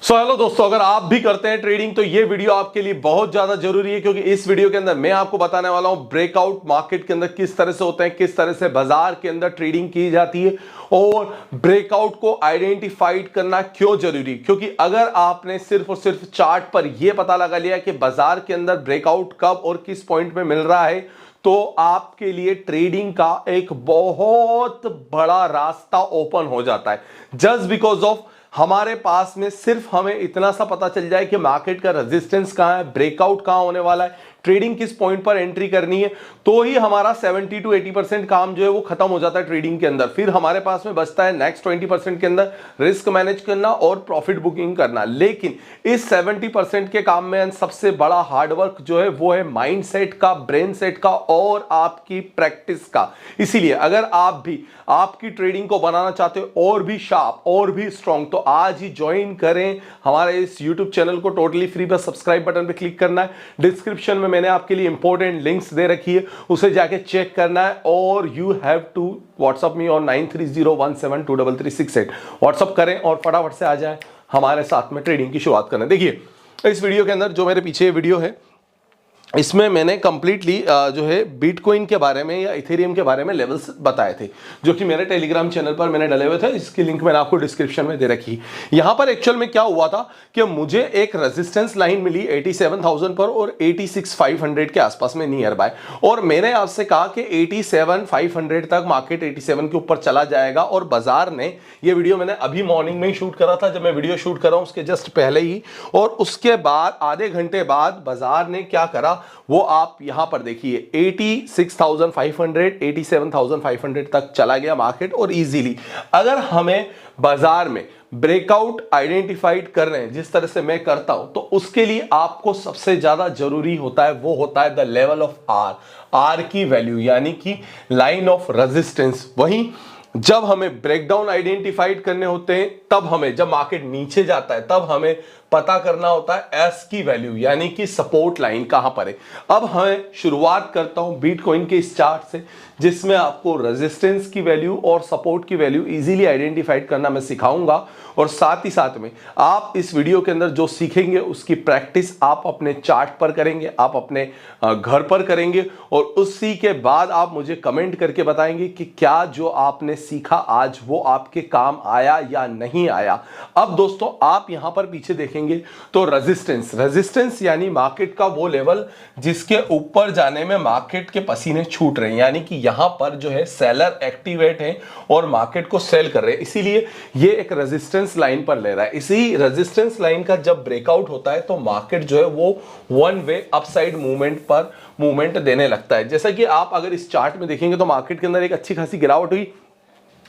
Hello दोस्तों, अगर आप भी करते हैं ट्रेडिंग तो ये वीडियो आपके लिए बहुत ज्यादा जरूरी है, क्योंकि इस वीडियो के अंदर मैं आपको बताने वाला हूं ब्रेकआउट मार्केट के अंदर किस तरह से होते हैं, किस तरह से बाजार के अंदर ट्रेडिंग की जाती है और ब्रेकआउट को आइडेंटिफाइड करना क्यों जरूरी। क्योंकि अगर आपने सिर्फ और सिर्फ चार्ट पर यह पता लगा लिया कि बाजार के अंदर ब्रेकआउट कब और किस पॉइंट में मिल रहा है, तो आपके लिए ट्रेडिंग का एक बहुत बड़ा रास्ता ओपन हो जाता है। जस्ट बिकॉज ऑफ हमारे पास में सिर्फ हमें इतना सा पता चल जाए कि मार्केट का रेजिस्टेंस कहां है, ब्रेकआउट कहां होने वाला है, ट्रेडिंग किस पॉइंट पर एंट्री करनी है, तो ही हमारा 70 to 80% काम जो है वो खत्म हो जाता है ट्रेडिंग के अंदर। फिर हमारे पास में बचता है नेक्स्ट 20% के अंदर रिस्क मैनेज करना और प्रॉफिट बुकिंग करना। लेकिन इस 70% के काम में सबसे बड़ा हार्डवर्क जो है वो है माइंड सेट का, ब्रेन सेट का और आपकी प्रैक्टिस का। इसीलिए अगर आप भी आपकी ट्रेडिंग को बनाना चाहते हो और भी शार्प और भी स्ट्रांग, तो आज ही ज्वाइन करें हमारे इस यूट्यूब चैनल को टोटली फ्री। बस सब्सक्राइब बटन पे क्लिक करना है, डिस्क्रिप्शन में मैंने आपके लिए इंपॉर्टेंट लिंक्स दे रखी है, उसे जाके चेक करना है। और you have to WhatsApp me on 9301723368। WhatsApp करें और फटाफट से आ जाए हमारे साथ में ट्रेडिंग की शुरुआत करना। देखिए इस वीडियो के अंदर जो मेरे पीछे वीडियो है, इसमें मैंने कंप्लीटली जो है बिटकॉइन के बारे में या इथेरियम के बारे में लेवल्स बताए थे, जो कि मेरे टेलीग्राम चैनल पर मैंने डाले हुए थे। इसकी लिंक मैंने आपको डिस्क्रिप्शन में दे रखी। यहां पर एक्चुअल में क्या हुआ था कि मुझे एक रेजिस्टेंस लाइन मिली 87,000 पर और 86,500 के आसपास में नियर बाय, और मैंने आपसे कहा कि 87,500 तक मार्केट 87 के ऊपर चला जाएगा। और बाजार ने, ये वीडियो मैंने अभी मॉर्निंग में ही शूट करा था, जब मैं वीडियो शूट कर रहा हूं उसके जस्ट पहले ही, और उसके बाद आधे घंटे बाद बाजार ने क्या करा वो आप यहां पर देखिए 86,500 87,500 तक चला गया मार्केट। और इजीली अगर हमें बाजार में ब्रेकआउट आइडेंटिफाइड कर रहे हैं जिस तरह से मैं करता हूं, तो उसके लिए आपको सबसे ज्यादा जरूरी होता है वो होता है द लेवल ऑफ आर की वैल्यू, यानी कि लाइन ऑफ रेजिस्टेंस। वहीं जब हमें ब्रेकडाउन आइडेंटिफाइड करने होते हैं, तब हमें, जब मार्केट नीचे जाता है तब हमें पता करना होता है एस की वैल्यू, यानी कि सपोर्ट लाइन कहां पर है। अब हमें शुरुआत करता हूं बिटकॉइन के इस चार्ट से, जिसमें आपको रेजिस्टेंस की वैल्यू और सपोर्ट की वैल्यू इजीली आइडेंटिफाइड करना मैं सिखाऊंगा। और साथ ही साथ में आप इस वीडियो के अंदर जो सीखेंगे उसकी प्रैक्टिस आप अपने चार्ट पर करेंगे, आप अपने घर पर करेंगे, और उसी के बाद आप मुझे कमेंट करके बताएंगे कि क्या जो आपने सीखा आज वो आपके काम आया या नहीं आया। अब दोस्तों आप यहां पर पीछे देखेंगे तो रेजिस्टेंस यानी मार्केट का वो लेवल जिसके ऊपर जाने में मार्केट के पसीने छूट रहे हैं, यानी कि यहां पर जो है सेलर एक्टिवेट है और मार्केट को सेल कर रहे हैं, इसीलिए ये एक रेजिस्टेंस लाइन पर ले रहा है। इसी रेजिस्टेंस लाइन का जब ब्रेकआउट होता है तो मार्केट जो है वो वन वे अपसाइड मूवमेंट पर मूवमेंट देने लगता है। जैसा कि आप अगर इस चार्ट में देखेंगे तो मार्केट के अंदर एक अच्छी खासी गिरावट हुई,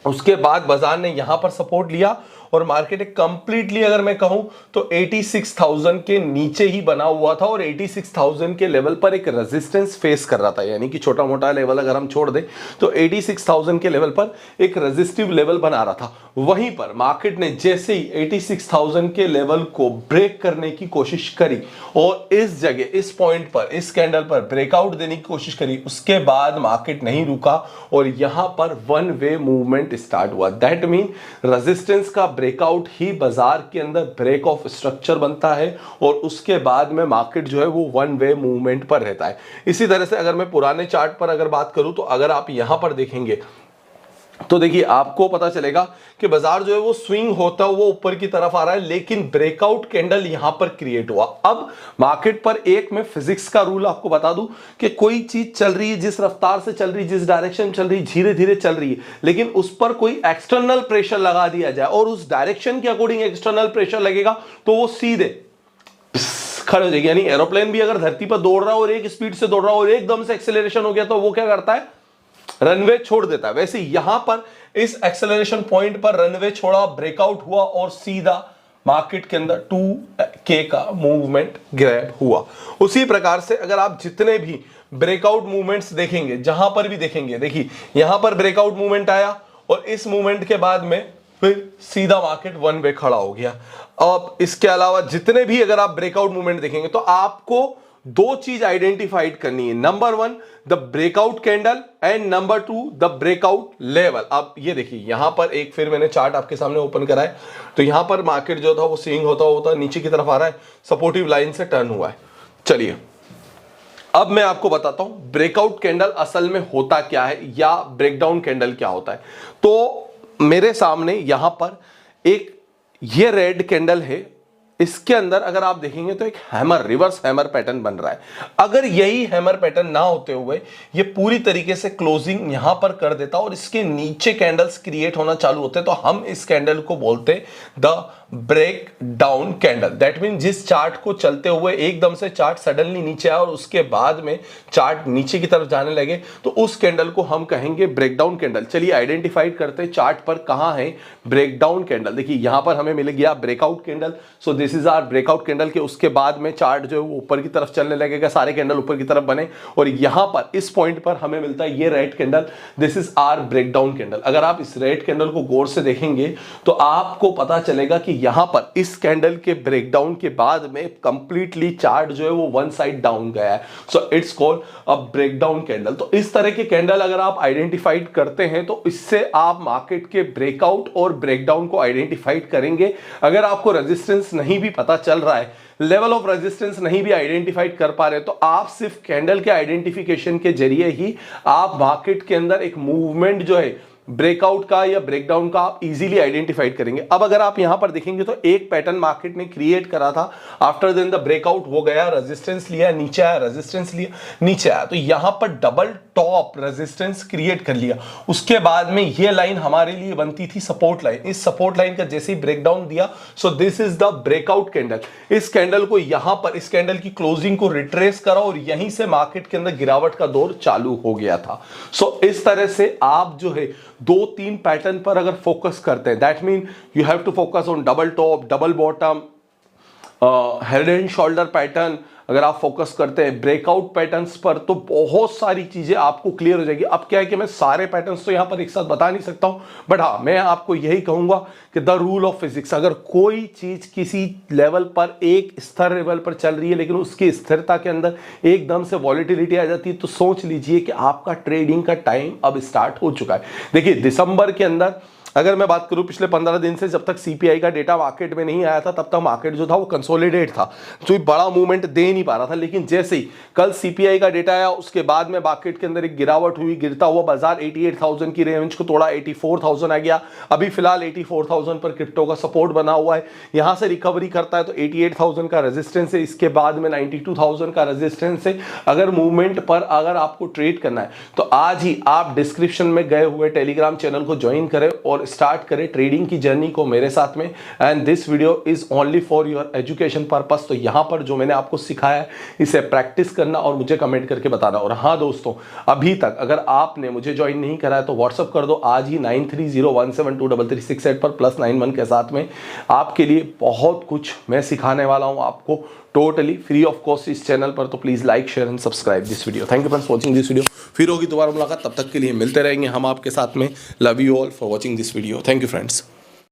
उसके बाद बाजार ने यहां पर सपोर्ट लिया और मार्केट एक कंप्लीटली, अगर मैं कहूं तो 86,000 के नीचे ही बना हुआ था और 86,000 के लेवल पर एक रेजिस्टेंस फेस कर रहा था। यानी कि छोटा मोटा लेवल अगर हम छोड़ दें तो 86,000 के लेवल पर एक रेजिस्टिव लेवल बना रहा था। वहीं पर मार्केट ने जैसे ही 86,000 के लेवल को ब्रेक करने की कोशिश करी और इस जगह, इस पॉइंट पर, इस कैंडल पर ब्रेकआउट देने की कोशिश करी, उसके बाद मार्केट नहीं रुका और यहां पर वन वे मूवमेंट स्टार्ट हुआ। दैट मीन रेजिस्टेंस का ब्रेकआउट ही बाजार के अंदर ब्रेक ऑफ स्ट्रक्चर बनता है और उसके बाद में मार्केट जो है वो वन वे मूवमेंट पर रहता है। इसी तरह से अगर मैं पुराने चार्ट पर अगर बात करूं तो अगर आप यहां पर देखेंगे तो देखिए आपको पता चलेगा कि बाजार जो है वो स्विंग होता है, वो ऊपर की तरफ आ रहा है, लेकिन ब्रेकआउट कैंडल यहां पर क्रिएट हुआ। अब मार्केट पर एक मैं फिजिक्स का रूल आपको बता दूं कि कोई चीज चल रही है, जिस रफ्तार से चल रही है, जिस डायरेक्शन चल रही है, धीरे धीरे चल रही है, लेकिन उस पर कोई एक्सटर्नल प्रेशर लगा दिया जाए और उस डायरेक्शन के अकॉर्डिंग एक्सटर्नल प्रेशर लगेगा तो वो सीधे खड़े हो जाएगी। यानी एरोप्लेन भी अगर धरती पर दौड़ रहा है और एक स्पीड से दौड़ रहा है और एकदम से एक्सेलरेशन हो गया तो वो क्या करता है, रनवे छोड़ देता है। वैसे यहां पर इस एक्सेलरेशन पॉइंट पर रनवे छोड़ा, ब्रेकआउट हुआ और सीधा मार्केट के अंदर 2K का मूवमेंट ग्रैब हुआ। उसी प्रकार से अगर आप जितने भी ब्रेकआउट मूवमेंट्स देखेंगे, जहां पर भी देखेंगे, देखिए यहां पर ब्रेकआउट मूवमेंट आया और इस मूवमेंट के बाद में फिर सीधा मार्केट वन वे खड़ा हो गया। अब इसके अलावा जितने भी अगर आप ब्रेकआउट मूवमेंट देखेंगे तो आपको दो चीज आइडेंटिफाइड करनी है, number 1 the breakout candle and number 2 the breakout level. अब ये देखिए यहां पर एक फिर मैंने चार्ट आपके सामने ओपन करा है, तो यहां पर मार्केट जो था वो स्विंग होता नीचे की तरफ आ रहा है, सपोर्टिव लाइन से टर्न हुआ है। चलिए अब मैं आपको बताता हूं ब्रेकआउट कैंडल असल में होता क्या है या ब्रेकडाउन कैंडल क्या होता है। तो मेरे सामने यहां पर एक ये रेड कैंडल है, इसके अंदर अगर आप देखेंगे तो एक हैमर, रिवर्स हैमर पैटर्न बन रहा है। अगर यही हैमर पैटर्न ना होते हुए ये पूरी तरीके से क्लोजिंग यहां पर कर देता और इसके नीचे कैंडल्स क्रिएट होना चालू होते तो हम इस कैंडल को बोलते the breakdown candle. That mean जिस चार्ट को चलते हुए एकदम से चार्ट सडनली नीचे आया और उसके बाद में चार्ट नीचे की तरफ जाने लगे तो उस कैंडल को हम कहेंगे ब्रेकडाउन कैंडल। चलिए आइडेंटिफाइड करते हैं चार्ट पर कहां है ब्रेकडाउन कैंडल। देखिए यहां पर हमें मिल गया breakout candle, so this is our breakout candle के उसके बाद में चार्ट जो है वो ऊपर की तरफ चलने लगेगा, सारे कैंडल ऊपर की तरफ बने और यहां पर इस पॉइंट पर हमें मिलता है ये red candle, this is our breakdown candle. अगर आप इस रेड कैंडल को गौर से देखेंगे तो आपको पता चलेगा कि यहां पर इस कैंडल के ब्रेकडाउन के बाद में कंप्लीटली चार्ट जो है वो वन साइड डाउन गया है, so it's called a breakdown candle. तो इस तरह के कैंडल अगर आप आइडेंटिफाइड करते हैं तो इससे आप मार्केट के ब्रेकआउट और ब्रेकडाउन को आइडेंटिफाइड करेंगे। अगर आपको रेजिस्टेंस नहीं भी पता चल रहा है, लेवल ऑफ रेजिस्टेंस नहीं भी आइडेंटिफाइड कर पा रहे, तो आप सिर्फ कैंडल के आइडेंटिफिकेशन के जरिए ही आप मार्केट के अंदर एक मूवमेंट जो है ब्रेकआउट का या ब्रेकडाउन का आप इजीली आइडेंटिफाइड करेंगे। अब अगर आप यहां पर देखेंगे तो एक पैटर्न मार्केट ने क्रिएट करा था, आफ्टर देन द ब्रेकआउट हो गया, रेजिस्टेंस लिया नीचे आया, रेजिस्टेंस लिया नीचे आया, तो यहां पर डबल टॉप रेजिस्टेंस क्रिएट कर लिया। उसके बाद में ये लाइन हमारे लिए बनती थी सपोर्ट लाइन, इस सपोर्ट लाइन का जैसे ही ब्रेकडाउन दिया, सो this is the breakout candle. इस कैंडल को यहां पर इस कैंडल की क्लोजिंग को रिट्रेस करा और यहीं से मार्केट के अंदर गिरावट का दौर चालू हो गया था। सो इस तरह से आप जो है 2-3 पैटर्न पर अगर फोकस करते हैं, that mean you have to focus on double top, double bottom, head and shoulder pattern. अगर आप फोकस करते हैं ब्रेकआउट पैटर्न्स पर तो बहुत सारी चीजें आपको क्लियर हो जाएगी। अब क्या है कि मैं सारे पैटर्न्स तो यहां पर एक साथ बता नहीं सकता हूं, बट हाँ मैं आपको यही कहूंगा कि द रूल ऑफ फिजिक्स, अगर कोई चीज किसी लेवल पर एक स्थिर लेवल पर चल रही है लेकिन उसकी स्थिरता के अंदर एकदम से वॉलिटिलिटी आ जाती है तो सोच लीजिए कि आपका ट्रेडिंग का टाइम अब स्टार्ट हो चुका है। देखिए दिसंबर के अंदर अगर मैं बात करूं पिछले 15 दिन से, जब तक सीपीआई का डेटा मार्केट में नहीं आया था तब तक मार्केट जो था वो कंसोलिडेट था, जो बड़ा मूवमेंट दे नहीं पा रहा था। लेकिन जैसे ही कल सीपीआई का डेटा आया उसके बाद में मार्केट के अंदर एक गिरावट हुई, गिरता हुआ बाजार 88,000 की रेंज को तोड़ा, 84,000 आ गया। अभी फिलहाल 84,000 पर क्रिप्टो का सपोर्ट बना हुआ है, यहां से रिकवरी करता है तो 88,000 का रेजिस्टेंस है, इसके बाद में 92,000 का रेजिस्टेंस है। अगर मूवमेंट पर अगर आपको ट्रेड करना है तो आज ही आप डिस्क्रिप्शन में गए हुए टेलीग्राम चैनल को ज्वाइन करें और स्टार्ट करें ट्रेडिंग की जर्नी को मेरे साथ में। And this video is only for your education purpose. तो यहां पर जो मैंने आपको सिखाया है इसे प्रैक्टिस करना और मुझे कमेंट करके बताना। और हाँ दोस्तों, अभी तक अगर आपने मुझे ज्वाइन नहीं करा है तो व्हाट्सअप कर दो आज ही 9301723368 पर +91 के साथ में। आपके लिए बहुत कुछ मैं सिखाने वाला हूं आपको टोटली फ्री ऑफ कॉस्ट इस चैनल पर। तो please like share and subscribe this video. Thank you friends watching this video. फिर होगी दोबारा मुलाकात, तब तक के लिए मिलते रहेंगे हम आपके साथ में। Love you all for watching this video. Thank you friends.